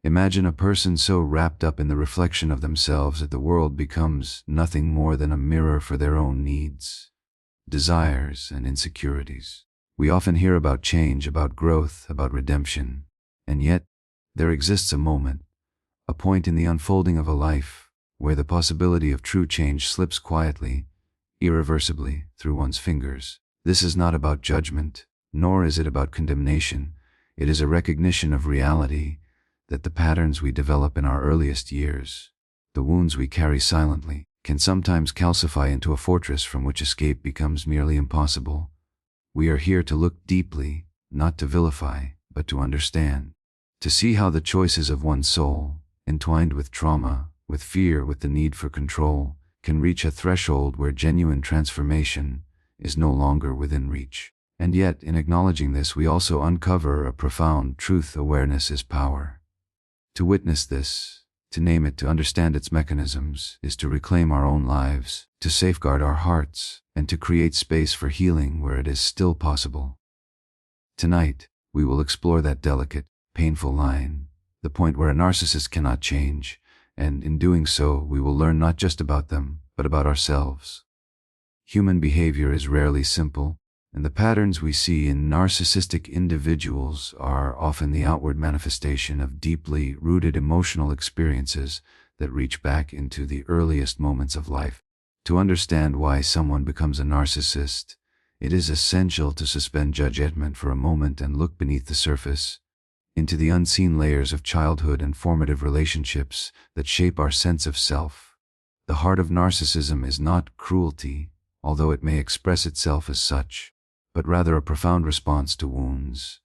Imagine a person so wrapped up in the reflection of themselves that the world becomes nothing more than a mirror for their own needs, desires, and insecurities. We often hear about change, about growth, about redemption, and yet there exists a moment, a point in the unfolding of a life, where the possibility of true change slips quietly, irreversibly, through one's fingers. This is not about judgment, nor is it about condemnation. It is a recognition of reality, that the patterns we develop in our earliest years, the wounds we carry silently, can sometimes calcify into a fortress from which escape becomes merely impossible. We are here to look deeply, not to vilify, but to understand, to see how the choices of one's soul, entwined with trauma, with fear, with the need for control, can reach a threshold where genuine transformation is no longer within reach. And yet, in acknowledging this, we also uncover a profound truth: awareness is power. To witness this, to name it, to understand its mechanisms, is to reclaim our own lives, to safeguard our hearts, and to create space for healing where it is still possible. Tonight, we will explore that delicate, painful line, the point where a narcissist cannot change, and in doing so, we will learn not just about them, but about ourselves. Human behavior is rarely simple, and the patterns we see in narcissistic individuals are often the outward manifestation of deeply rooted emotional experiences that reach back into the earliest moments of life. To understand why someone becomes a narcissist, it is essential to suspend judgment for a moment and look beneath the surface, into the unseen layers of childhood and formative relationships that shape our sense of self. The heart of narcissism is not cruelty, although it may express itself as such, but rather a profound response to wounds,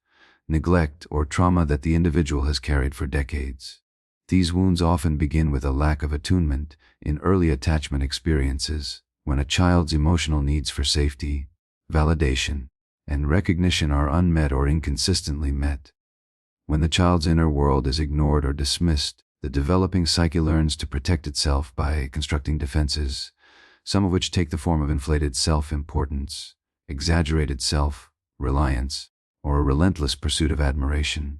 neglect, or trauma that the individual has carried for decades. These wounds often begin with a lack of attunement in early attachment experiences, when a child's emotional needs for safety, validation, and recognition are unmet or inconsistently met. When the child's inner world is ignored or dismissed, the developing psyche learns to protect itself by constructing defenses, some of which take the form of inflated self-importance, exaggerated self-reliance, or a relentless pursuit of admiration.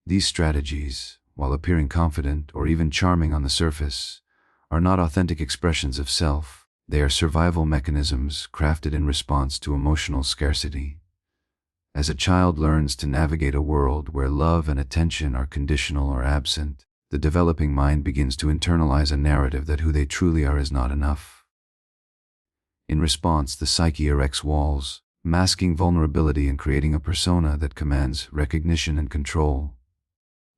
These strategies, while appearing confident or even charming on the surface, are not authentic expressions of self. They are survival mechanisms crafted in response to emotional scarcity. As a child learns to navigate a world where love and attention are conditional or absent, the developing mind begins to internalize a narrative that who they truly are is not enough. In response, the psyche erects walls, masking vulnerability and creating a persona that commands recognition and control.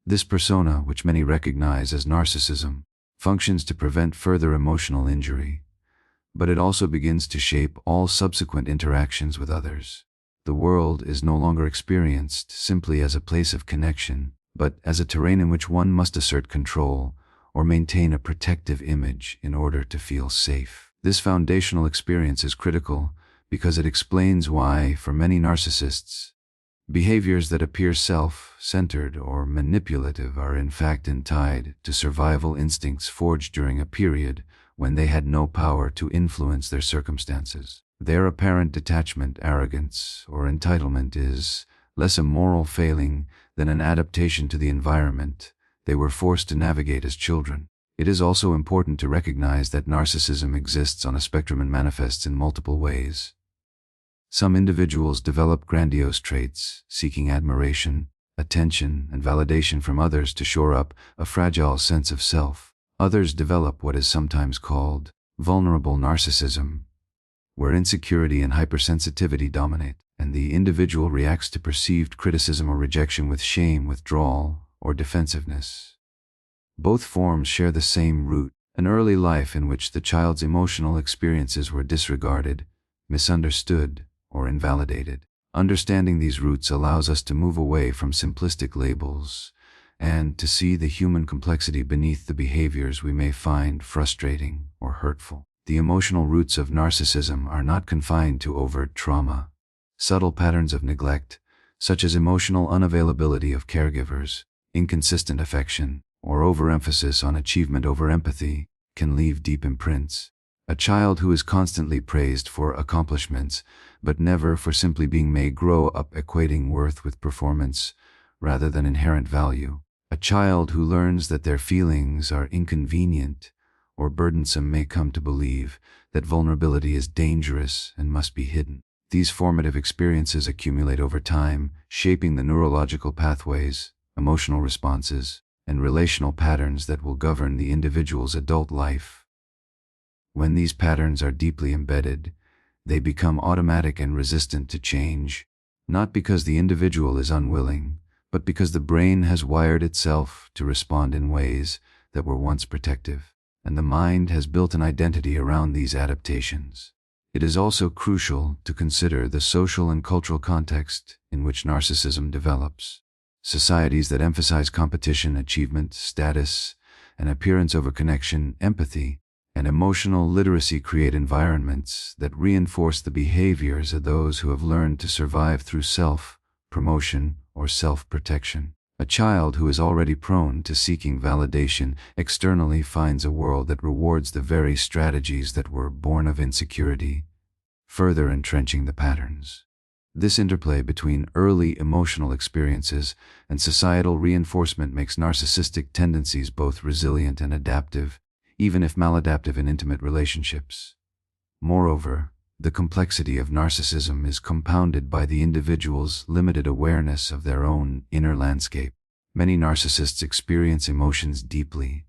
This persona, which many recognize as narcissism, functions to prevent further emotional injury, but it also begins to shape all subsequent interactions with others. The world is no longer experienced simply as a place of connection, but as a terrain in which one must assert control or maintain a protective image in order to feel safe. This foundational experience is critical because it explains why, for many narcissists, behaviors that appear self-centered or manipulative are in fact tied to survival instincts forged during a period when they had no power to influence their circumstances. Their apparent detachment, arrogance, or entitlement is less a moral failing than an adaptation to the environment they were forced to navigate as children. It is also important to recognize that narcissism exists on a spectrum and manifests in multiple ways. Some individuals develop grandiose traits, seeking admiration, attention, and validation from others to shore up a fragile sense of self. Others develop what is sometimes called vulnerable narcissism, where insecurity and hypersensitivity dominate, and the individual reacts to perceived criticism or rejection with shame, withdrawal, or defensiveness. Both forms share the same root: an early life in which the child's emotional experiences were disregarded, misunderstood, or invalidated. Understanding these roots allows us to move away from simplistic labels and to see the human complexity beneath the behaviors we may find frustrating or hurtful. The emotional roots of narcissism are not confined to overt trauma. Subtle patterns of neglect, such as emotional unavailability of caregivers, inconsistent affection, or overemphasis on achievement over empathy, can leave deep imprints. A child who is constantly praised for accomplishments, but never for simply being, may grow up equating worth with performance rather than inherent value. A child who learns that their feelings are inconvenient or burdensome may come to believe that vulnerability is dangerous and must be hidden. These formative experiences accumulate over time, shaping the neurological pathways, emotional responses, and relational patterns that will govern the individual's adult life. When these patterns are deeply embedded, they become automatic and resistant to change, not because the individual is unwilling, but because the brain has wired itself to respond in ways that were once protective, and the mind has built an identity around these adaptations. It is also crucial to consider the social and cultural context in which narcissism develops. Societies that emphasize competition, achievement, status, and appearance over connection, empathy, and emotional literacy create environments that reinforce the behaviors of those who have learned to survive through self-promotion or self-protection. A child who is already prone to seeking validation externally finds a world that rewards the very strategies that were born of insecurity, further entrenching the patterns. This interplay between early emotional experiences and societal reinforcement makes narcissistic tendencies both resilient and adaptive, even if maladaptive in intimate relationships. Moreover, the complexity of narcissism is compounded by the individual's limited awareness of their own inner landscape. Many narcissists experience emotions deeply,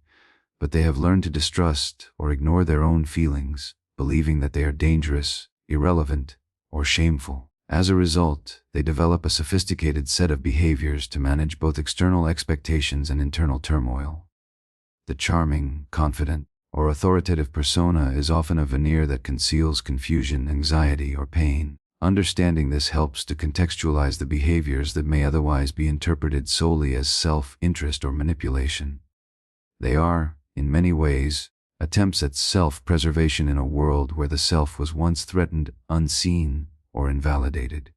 but they have learned to distrust or ignore their own feelings, believing that they are dangerous, irrelevant, or shameful. As a result, they develop a sophisticated set of behaviors to manage both external expectations and internal turmoil. The charming, confident, or authoritative persona is often a veneer that conceals confusion, anxiety, or pain. Understanding this helps to contextualize the behaviors that may otherwise be interpreted solely as self-interest or manipulation. They are, in many ways, attempts at self-preservation in a world where the self was once threatened, unseen, or invalidated.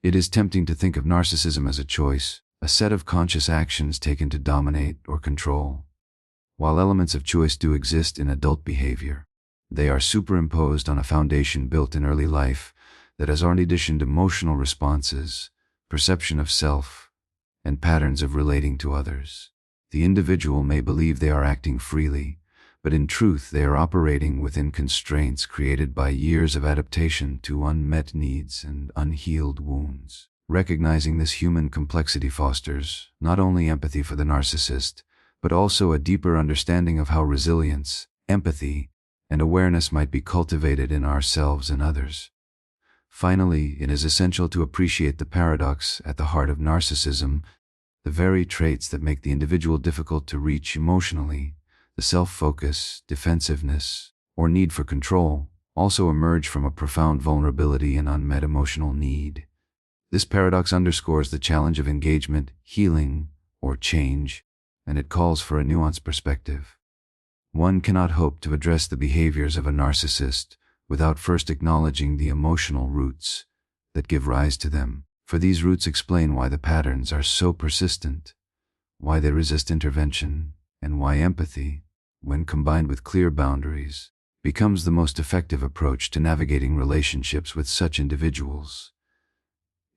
It is tempting to think of narcissism as a choice, a set of conscious actions taken to dominate or control. While elements of choice do exist in adult behavior, they are superimposed on a foundation built in early life that has already conditioned emotional responses, perception of self, and patterns of relating to others. The individual may believe they are acting freely, but in truth they are operating within constraints created by years of adaptation to unmet needs and unhealed wounds. Recognizing this human complexity fosters not only empathy for the narcissist, but also a deeper understanding of how resilience, empathy, and awareness might be cultivated in ourselves and others. Finally, it is essential to appreciate the paradox at the heart of narcissism. The very traits that make the individual difficult to reach emotionally, the self-focus, defensiveness, or need for control, also emerge from a profound vulnerability and unmet emotional need. This paradox underscores the challenge of engagement, healing, or change, and it calls for a nuanced perspective. One cannot hope to address the behaviors of a narcissist without first acknowledging the emotional roots that give rise to them, for these roots explain why the patterns are so persistent, why they resist intervention, and why empathy, when combined with clear boundaries, becomes the most effective approach to navigating relationships with such individuals.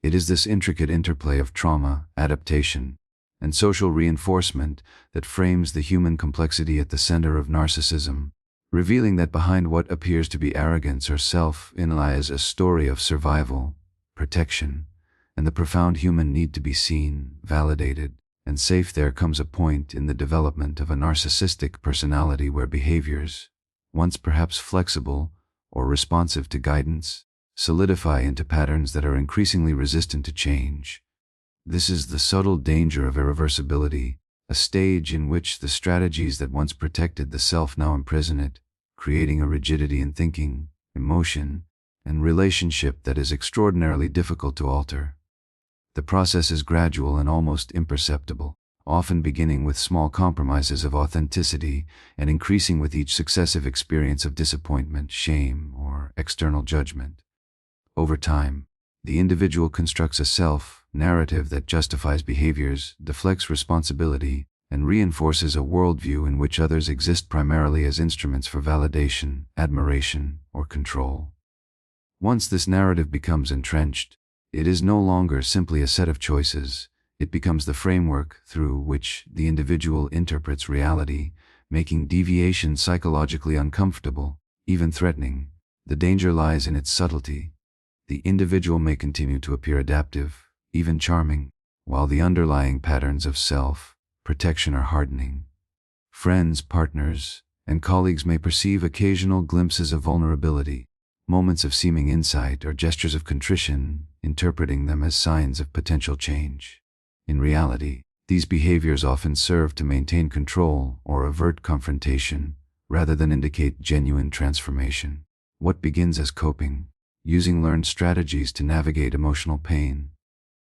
It is this intricate interplay of trauma, adaptation, and social reinforcement that frames the human complexity at the center of narcissism, revealing that behind what appears to be arrogance or self-in lies a story of survival, protection, and the profound human need to be seen, validated, and safe. There comes a point in the development of a narcissistic personality where behaviors, once perhaps flexible or responsive to guidance, solidify into patterns that are increasingly resistant to change. This is the subtle danger of irreversibility, a stage in which the strategies that once protected the self now imprison it, creating a rigidity in thinking, emotion, and relationship that is extraordinarily difficult to alter. The process is gradual and almost imperceptible, often beginning with small compromises of authenticity and increasing with each successive experience of disappointment, shame, or external judgment. Over time, the individual constructs a self-narrative that justifies behaviors, deflects responsibility, and reinforces a worldview in which others exist primarily as instruments for validation, admiration, or control. Once this narrative becomes entrenched, it is no longer simply a set of choices. It becomes the framework through which the individual interprets reality, making deviation psychologically uncomfortable, even threatening. The danger lies in its subtlety. The individual may continue to appear adaptive, even charming, while the underlying patterns of self-protection are hardening. Friends, partners, and colleagues may perceive occasional glimpses of vulnerability, moments of seeming insight or gestures of contrition, interpreting them as signs of potential change. In reality, these behaviors often serve to maintain control or avert confrontation, rather than indicate genuine transformation. What begins as coping, using learned strategies to navigate emotional pain,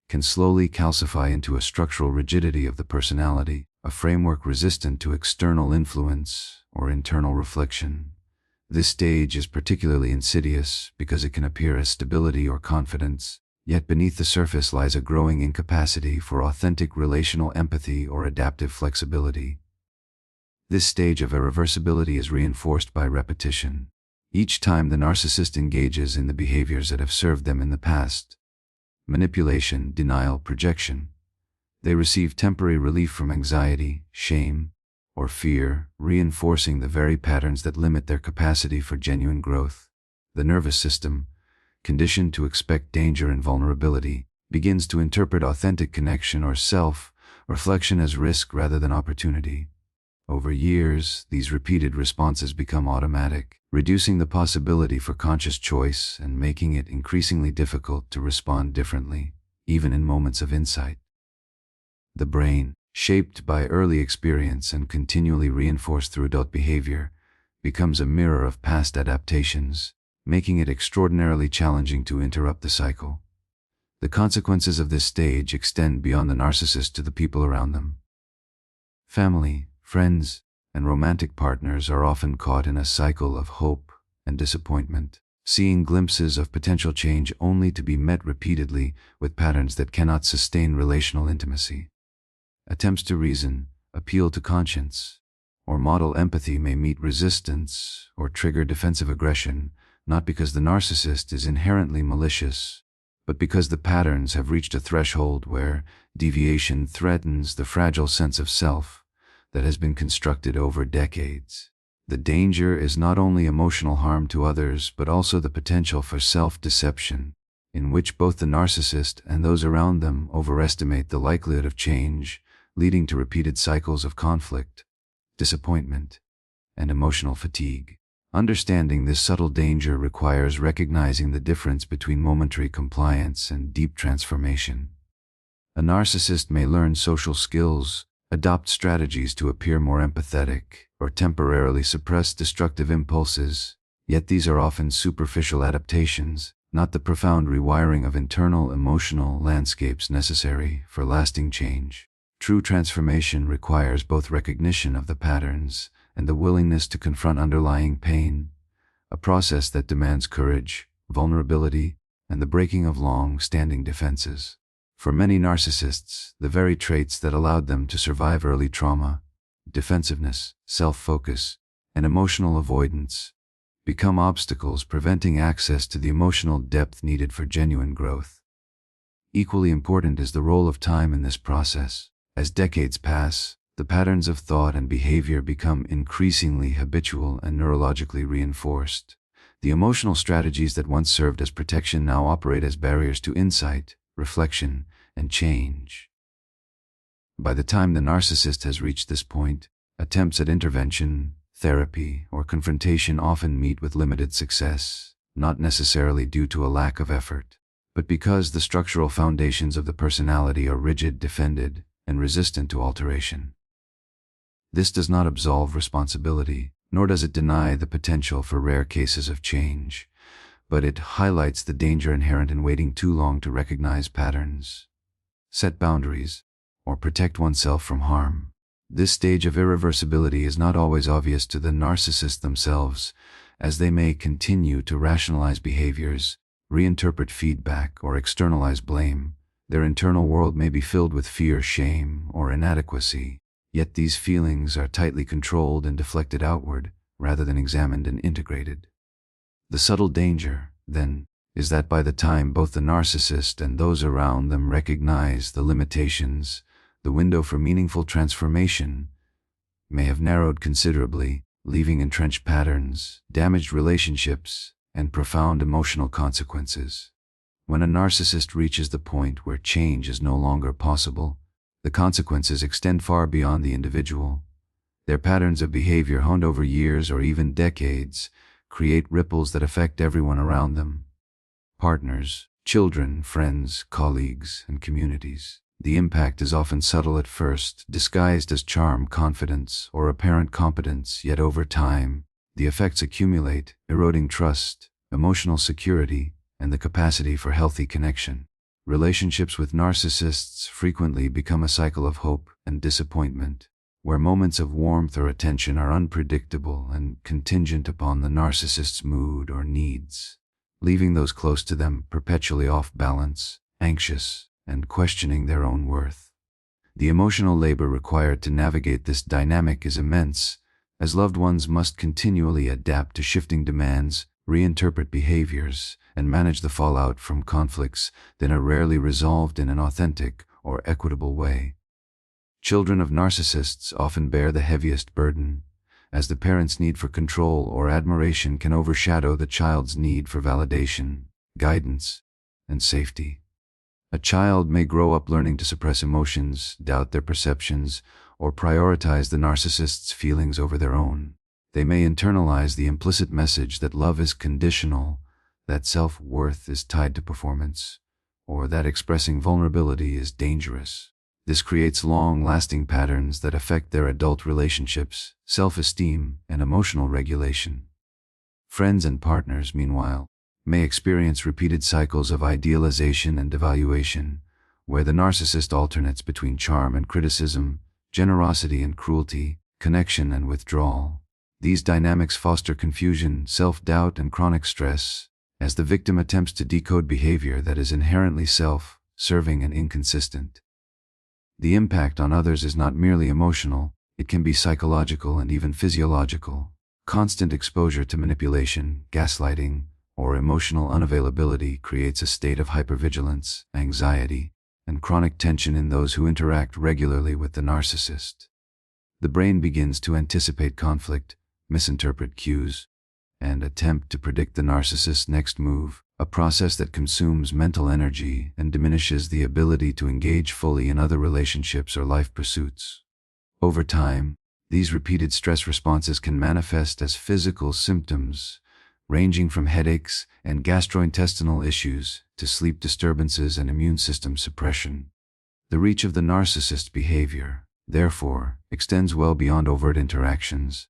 can slowly calcify into a structural rigidity of the personality, a framework resistant to external influence or internal reflection. This stage is particularly insidious because it can appear as stability or confidence, yet beneath the surface lies a growing incapacity for authentic relational empathy or adaptive flexibility. This stage of irreversibility is reinforced by repetition. Each time the narcissist engages in the behaviors that have served them in the past, manipulation, denial, projection, they receive temporary relief from anxiety, shame, or fear, reinforcing the very patterns that limit their capacity for genuine growth. The nervous system, conditioned to expect danger and vulnerability, begins to interpret authentic connection or self-reflection as risk rather than opportunity. Over years, these repeated responses become automatic, reducing the possibility for conscious choice and making it increasingly difficult to respond differently, even in moments of insight. The brain, shaped by early experience and continually reinforced through adult behavior, becomes a mirror of past adaptations, making it extraordinarily challenging to interrupt the cycle. The consequences of this stage extend beyond the narcissist to the people around them. Family, friends, and romantic partners are often caught in a cycle of hope and disappointment, seeing glimpses of potential change only to be met repeatedly with patterns that cannot sustain relational intimacy. Attempts to reason, appeal to conscience, or model empathy may meet resistance or trigger defensive aggression, not because the narcissist is inherently malicious, but because the patterns have reached a threshold where deviation threatens the fragile sense of self that has been constructed over decades. The danger is not only emotional harm to others, but also the potential for self-deception, in which both the narcissist and those around them overestimate the likelihood of change, leading to repeated cycles of conflict, disappointment, and emotional fatigue. Understanding this subtle danger requires recognizing the difference between momentary compliance and deep transformation. A narcissist may learn social skills, adopt strategies to appear more empathetic, or temporarily suppress destructive impulses, yet these are often superficial adaptations, not the profound rewiring of internal emotional landscapes necessary for lasting change. True transformation requires both recognition of the patterns and the willingness to confront underlying pain, a process that demands courage, vulnerability, and the breaking of long-standing defenses. For many narcissists, the very traits that allowed them to survive early trauma, defensiveness, self-focus, and emotional avoidance, become obstacles preventing access to the emotional depth needed for genuine growth. Equally important is the role of time in this process. As decades pass, the patterns of thought and behavior become increasingly habitual and neurologically reinforced. The emotional strategies that once served as protection now operate as barriers to insight, reflection, and change. By the time the narcissist has reached this point, attempts at intervention, therapy, or confrontation often meet with limited success, not necessarily due to a lack of effort, but because the structural foundations of the personality are rigid, defended, and resistant to alteration. This does not absolve responsibility, nor does it deny the potential for rare cases of change, but it highlights the danger inherent in waiting too long to recognize patterns, set boundaries, or protect oneself from harm. This stage of irreversibility is not always obvious to the narcissists themselves, as they may continue to rationalize behaviors, reinterpret feedback, or externalize blame. Their internal world may be filled with fear, shame, or inadequacy, yet these feelings are tightly controlled and deflected outward, rather than examined and integrated. The subtle danger, then, is that by the time both the narcissist and those around them recognize the limitations, the window for meaningful transformation may have narrowed considerably, leaving entrenched patterns, damaged relationships, and profound emotional consequences. When a narcissist reaches the point where change is no longer possible, the consequences extend far beyond the individual. Their patterns of behavior, honed over years or even decades, create ripples that affect everyone around them: partners, children, friends, colleagues, and communities. The impact is often subtle at first, disguised as charm, confidence, or apparent competence, yet over time, the effects accumulate, eroding trust, emotional security, and the capacity for healthy connection. Relationships with narcissists frequently become a cycle of hope and disappointment, where moments of warmth or attention are unpredictable and contingent upon the narcissist's mood or needs, leaving those close to them perpetually off balance, anxious, and questioning their own worth. The emotional labor required to navigate this dynamic is immense, as loved ones must continually adapt to shifting demands, reinterpret behaviors, and manage the fallout from conflicts that are rarely resolved in an authentic or equitable way. Children of narcissists often bear the heaviest burden, as the parent's need for control or admiration can overshadow the child's need for validation, guidance, and safety. A child may grow up learning to suppress emotions, doubt their perceptions, or prioritize the narcissist's feelings over their own. They may internalize the implicit message that love is conditional, that self-worth is tied to performance, or that expressing vulnerability is dangerous. This creates long-lasting patterns that affect their adult relationships, self-esteem, and emotional regulation. Friends and partners, meanwhile, may experience repeated cycles of idealization and devaluation, where the narcissist alternates between charm and criticism, generosity and cruelty, connection and withdrawal. These dynamics foster confusion, self-doubt, and chronic stress, as the victim attempts to decode behavior that is inherently self-serving and inconsistent. The impact on others is not merely emotional, it can be psychological and even physiological. Constant exposure to manipulation, gaslighting, or emotional unavailability creates a state of hypervigilance, anxiety, and chronic tension in those who interact regularly with the narcissist. The brain begins to anticipate conflict, misinterpret cues, and attempt to predict the narcissist's next move, a process that consumes mental energy and diminishes the ability to engage fully in other relationships or life pursuits. Over time, these repeated stress responses can manifest as physical symptoms, ranging from headaches and gastrointestinal issues to sleep disturbances and immune system suppression. The reach of the narcissist behavior, therefore, extends well beyond overt interactions,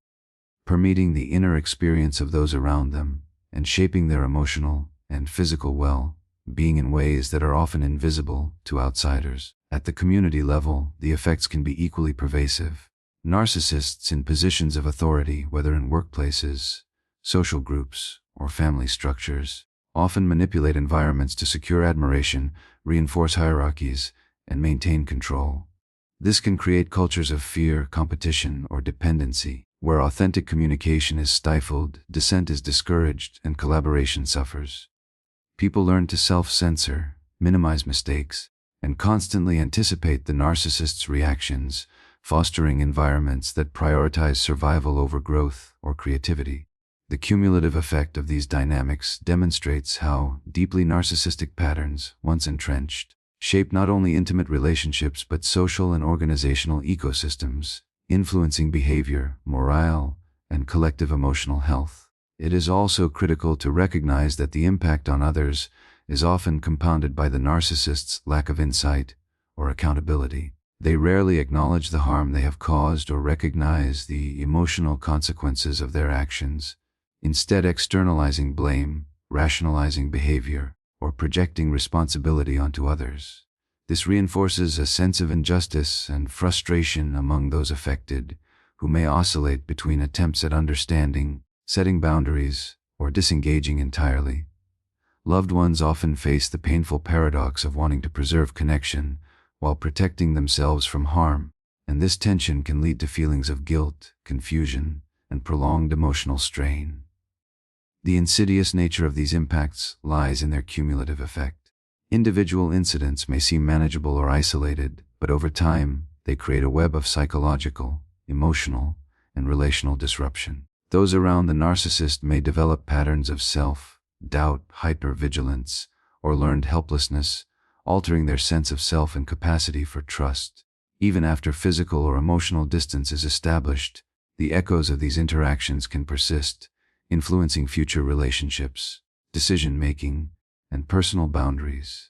permeating the inner experience of those around them and shaping their emotional and physical well-being in ways that are often invisible to outsiders. At the community level, the effects can be equally pervasive. Narcissists in positions of authority, whether in workplaces, social groups, or family structures, often manipulate environments to secure admiration, reinforce hierarchies, and maintain control. This can create cultures of fear, competition, or dependency, where authentic communication is stifled, dissent is discouraged, and collaboration suffers. People learn to self-censor, minimize mistakes, and constantly anticipate the narcissist's reactions, fostering environments that prioritize survival over growth or creativity. The cumulative effect of these dynamics demonstrates how deeply narcissistic patterns, once entrenched, shape not only intimate relationships but social and organizational ecosystems, influencing behavior, morale, and collective emotional health. It is also critical to recognize that the impact on others is often compounded by the narcissist's lack of insight or accountability. They rarely acknowledge the harm they have caused or recognize the emotional consequences of their actions, instead externalizing blame, rationalizing behavior, or projecting responsibility onto others. This reinforces a sense of injustice and frustration among those affected, who may oscillate between attempts at understanding, setting boundaries, or disengaging entirely. Loved ones often face the painful paradox of wanting to preserve connection while protecting themselves from harm, and this tension can lead to feelings of guilt, confusion, and prolonged emotional strain. The insidious nature of these impacts lies in their cumulative effect. Individual incidents may seem manageable or isolated, but over time, they create a web of psychological, emotional, and relational disruption. Those around the narcissist may develop patterns of self-doubt, hypervigilance, or learned helplessness, altering their sense of self and capacity for trust. Even after physical or emotional distance is established, the echoes of these interactions can persist, influencing future relationships, decision-making, and personal boundaries.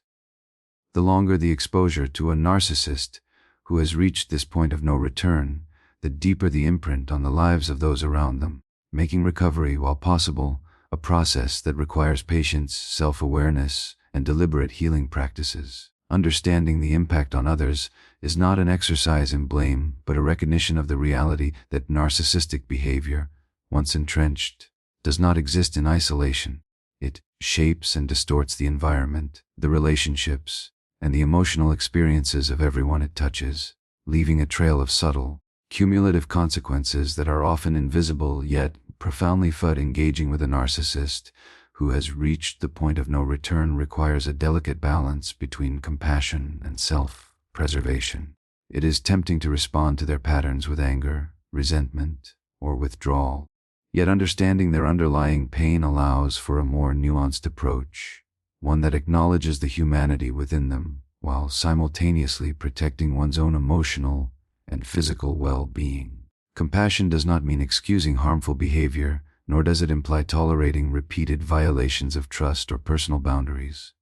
The longer the exposure to a narcissist who has reached this point of no return, the deeper the imprint on the lives of those around them, making recovery, while possible, a process that requires patience, self-awareness, and deliberate healing practices. Understanding the impact on others is not an exercise in blame, but a recognition of the reality that narcissistic behavior, once entrenched, does not exist in isolation. It shapes and distorts the environment, the relationships, and the emotional experiences of everyone it touches, leaving a trail of subtle, cumulative consequences that are often invisible yet profoundly felt. Engaging with a narcissist who has reached the point of no return requires a delicate balance between compassion and self-preservation. It is tempting to respond to their patterns with anger, resentment, or withdrawal. Yet understanding their underlying pain allows for a more nuanced approach, one that acknowledges the humanity within them while simultaneously protecting one's own emotional and physical well-being. Compassion does not mean excusing harmful behavior, nor does it imply tolerating repeated violations of trust or personal boundaries.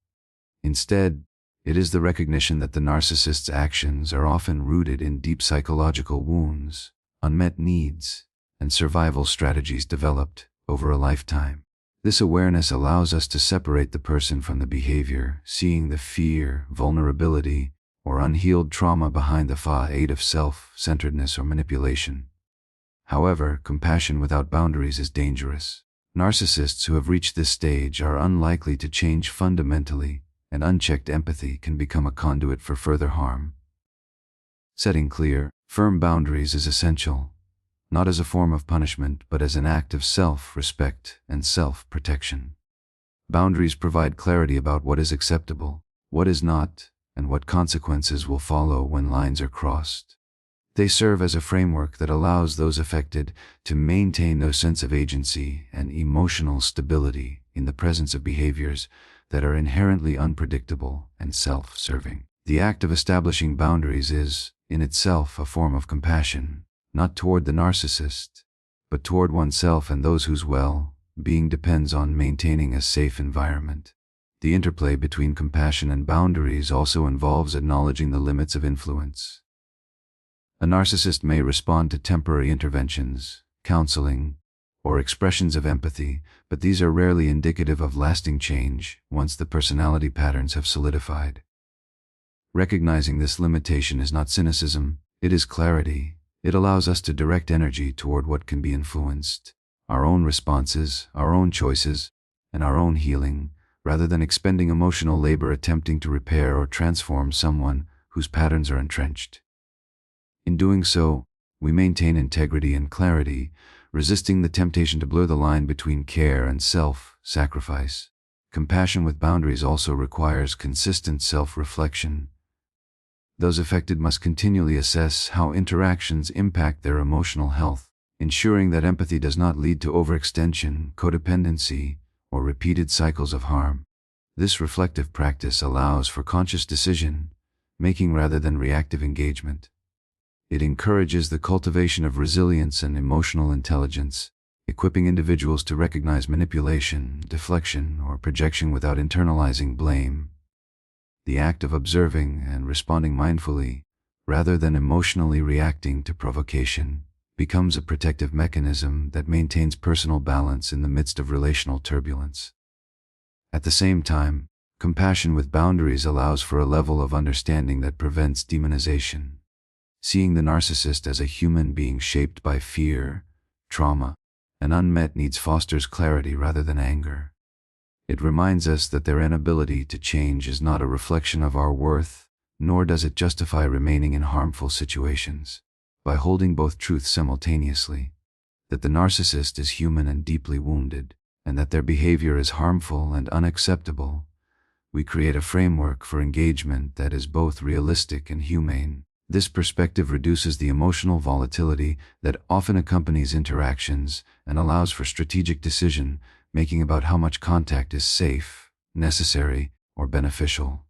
Instead, it is the recognition that the narcissist's actions are often rooted in deep psychological wounds, unmet needs, and survival strategies developed over a lifetime. This awareness allows us to separate the person from the behavior, seeing the fear, vulnerability, or unhealed trauma behind the facade of self-centeredness or manipulation. However, compassion without boundaries is dangerous. Narcissists who have reached this stage are unlikely to change fundamentally, and unchecked empathy can become a conduit for further harm. Setting clear, firm boundaries is essential, not as a form of punishment, but as an act of self-respect and self-protection. Boundaries provide clarity about what is acceptable, what is not, and what consequences will follow when lines are crossed. They serve as a framework that allows those affected to maintain their sense of agency and emotional stability in the presence of behaviors that are inherently unpredictable and self-serving. The act of establishing boundaries is, in itself, a form of compassion, not toward the narcissist, but toward oneself and those whose well-being depends on maintaining a safe environment. The interplay between compassion and boundaries also involves acknowledging the limits of influence. A narcissist may respond to temporary interventions, counseling, or expressions of empathy, but these are rarely indicative of lasting change once the personality patterns have solidified. Recognizing this limitation is not cynicism, it is clarity. It allows us to direct energy toward what can be influenced, our own responses, our own choices, and our own healing, rather than expending emotional labor attempting to repair or transform someone whose patterns are entrenched. In doing so, we maintain integrity and clarity, resisting the temptation to blur the line between care and self-sacrifice. Compassion with boundaries also requires consistent self-reflection. Those affected must continually assess how interactions impact their emotional health, ensuring that empathy does not lead to overextension, codependency, or repeated cycles of harm. This reflective practice allows for conscious decision-making rather than reactive engagement. It encourages the cultivation of resilience and emotional intelligence, equipping individuals to recognize manipulation, deflection, or projection without internalizing blame. The act of observing and responding mindfully, rather than emotionally reacting to provocation, becomes a protective mechanism that maintains personal balance in the midst of relational turbulence. At the same time, compassion with boundaries allows for a level of understanding that prevents demonization. Seeing the narcissist as a human being shaped by fear, trauma, and unmet needs fosters clarity rather than anger. It reminds us that their inability to change is not a reflection of our worth, nor does it justify remaining in harmful situations. By holding both truths simultaneously, that the narcissist is human and deeply wounded, and that their behavior is harmful and unacceptable, we create a framework for engagement that is both realistic and humane. This perspective reduces the emotional volatility that often accompanies interactions and allows for strategic decision-making about how much contact is safe, necessary, or beneficial.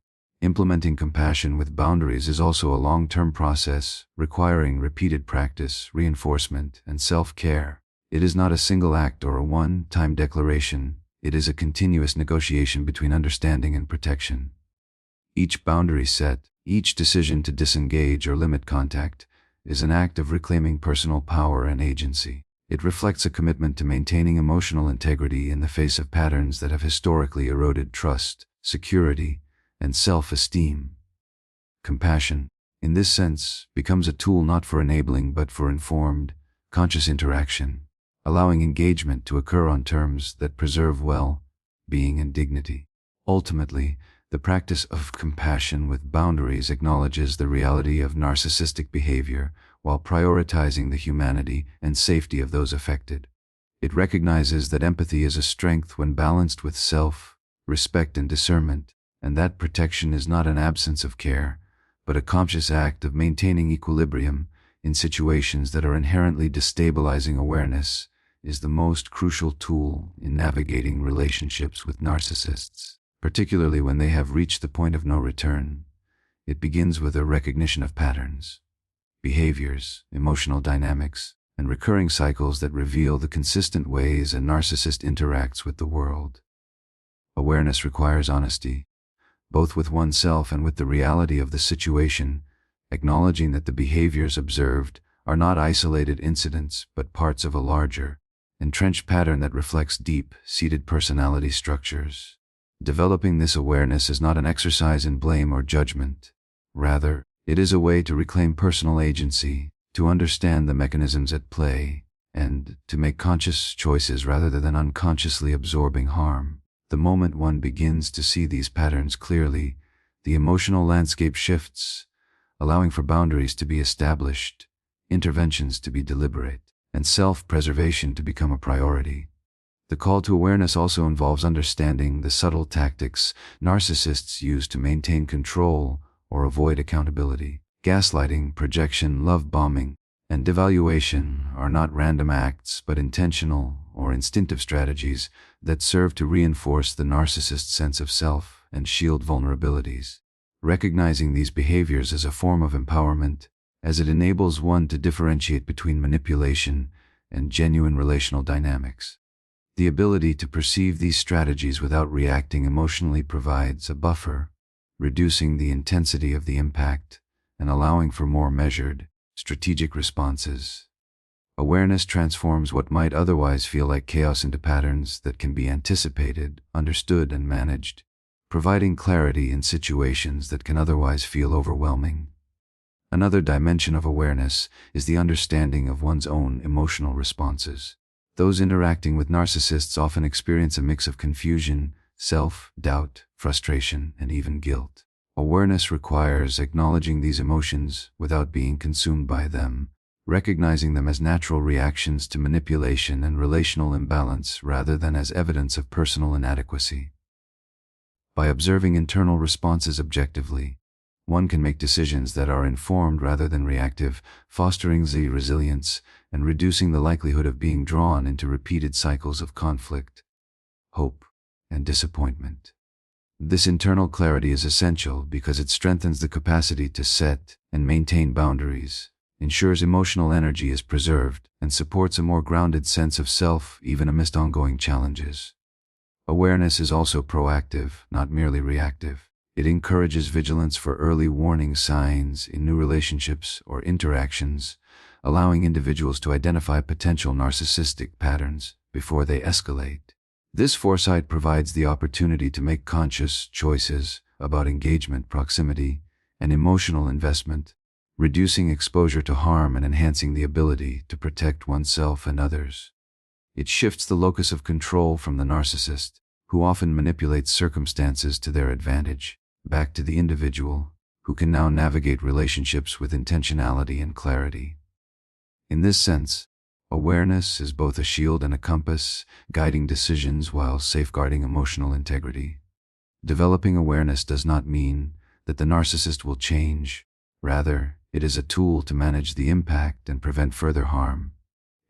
Implementing compassion with boundaries is also a long-term process, requiring repeated practice, reinforcement, and self-care. It is not a single act or a one-time declaration. It is a continuous negotiation between understanding and protection. Each boundary set, each decision to disengage or limit contact, is an act of reclaiming personal power and agency. It reflects a commitment to maintaining emotional integrity in the face of patterns that have historically eroded trust, security, and self-esteem. Compassion, in this sense, becomes a tool not for enabling but for informed, conscious interaction, allowing engagement to occur on terms that preserve well-being and dignity. Ultimately, the practice of compassion with boundaries acknowledges the reality of narcissistic behavior while prioritizing the humanity and safety of those affected. It recognizes that empathy is a strength when balanced with self-respect and discernment, and that protection is not an absence of care, but a conscious act of maintaining equilibrium in situations that are inherently destabilizing. Awareness is the most crucial tool in navigating relationships with narcissists, particularly when they have reached the point of no return. It begins with a recognition of patterns, behaviors, emotional dynamics, and recurring cycles that reveal the consistent ways a narcissist interacts with the world. Awareness requires honesty, both with oneself and with the reality of the situation, acknowledging that the behaviors observed are not isolated incidents but parts of a larger, entrenched pattern that reflects deep-seated personality structures. Developing this awareness is not an exercise in blame or judgment. Rather, it is a way to reclaim personal agency, to understand the mechanisms at play, and to make conscious choices rather than unconsciously absorbing harm. The moment one begins to see these patterns clearly, the emotional landscape shifts, allowing for boundaries to be established, interventions to be deliberate, and self-preservation to become a priority. The call to awareness also involves understanding the subtle tactics narcissists use to maintain control or avoid accountability. Gaslighting, projection, love bombing, and devaluation are not random acts but intentional or instinctive strategies that serve to reinforce the narcissist's sense of self and shield vulnerabilities. Recognizing these behaviors as a form of empowerment, as it enables one to differentiate between manipulation and genuine relational dynamics. The ability to perceive these strategies without reacting emotionally provides a buffer, reducing the intensity of the impact and allowing for more measured, strategic responses. Awareness transforms what might otherwise feel like chaos into patterns that can be anticipated, understood, and managed, providing clarity in situations that can otherwise feel overwhelming. Another dimension of awareness is the understanding of one's own emotional responses. Those interacting with narcissists often experience a mix of confusion, self-doubt, frustration, and even guilt. Awareness requires acknowledging these emotions without being consumed by them, recognizing them as natural reactions to manipulation and relational imbalance rather than as evidence of personal inadequacy. By observing internal responses objectively, one can make decisions that are informed rather than reactive, fostering resilience and reducing the likelihood of being drawn into repeated cycles of conflict, hope, and disappointment. This internal clarity is essential because it strengthens the capacity to set and maintain boundaries, ensures emotional energy is preserved, and supports a more grounded sense of self even amidst ongoing challenges. Awareness is also proactive, not merely reactive. It encourages vigilance for early warning signs in new relationships or interactions, allowing individuals to identify potential narcissistic patterns before they escalate. This foresight provides the opportunity to make conscious choices about engagement, proximity, and emotional investment, reducing exposure to harm and enhancing the ability to protect oneself and others. It shifts the locus of control from the narcissist, who often manipulates circumstances to their advantage, back to the individual, who can now navigate relationships with intentionality and clarity. In this sense, Awareness is both a shield and a compass, guiding decisions while safeguarding emotional integrity. Developing awareness does not mean that the narcissist will change. Rather, it is a tool to manage the impact and prevent further harm.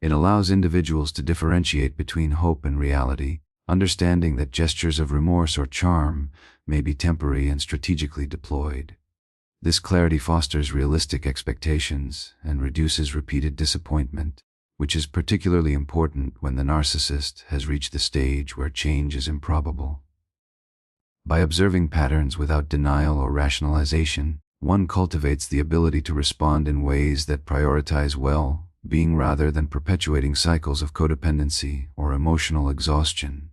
It allows individuals to differentiate between hope and reality, understanding that gestures of remorse or charm may be temporary and strategically deployed. This clarity fosters realistic expectations and reduces repeated disappointment, which is particularly important when the narcissist has reached the stage where change is improbable. By observing patterns without denial or rationalization, one cultivates the ability to respond in ways that prioritize well-being rather than perpetuating cycles of codependency or emotional exhaustion.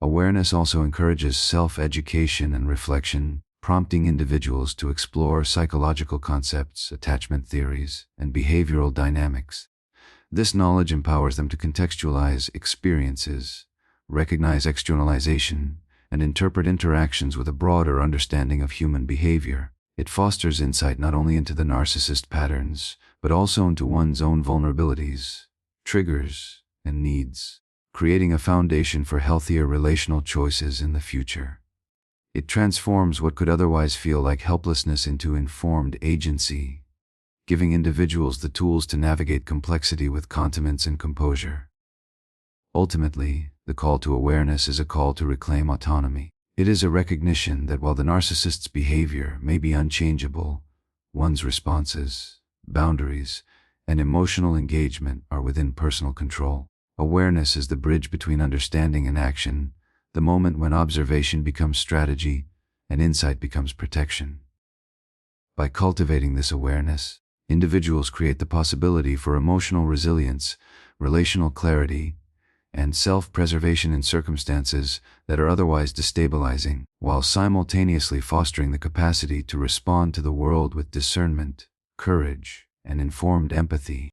Awareness also encourages self-education and reflection, prompting individuals to explore psychological concepts, attachment theories, and behavioral dynamics. This knowledge empowers them to contextualize experiences, recognize externalization, and interpret interactions with a broader understanding of human behavior. It fosters insight not only into the narcissist patterns, but also into one's own vulnerabilities, triggers, and needs, creating a foundation for healthier relational choices in the future. It transforms what could otherwise feel like helplessness into informed agency, giving individuals the tools to navigate complexity with confidence and composure. Ultimately, the call to awareness is a call to reclaim autonomy. It is a recognition that while the narcissist's behavior may be unchangeable, one's responses, boundaries, and emotional engagement are within personal control. Awareness is the bridge between understanding and action, the moment when observation becomes strategy and insight becomes protection. By cultivating this awareness, individuals create the possibility for emotional resilience, relational clarity, and self-preservation in circumstances that are otherwise destabilizing, while simultaneously fostering the capacity to respond to the world with discernment, courage, and informed empathy.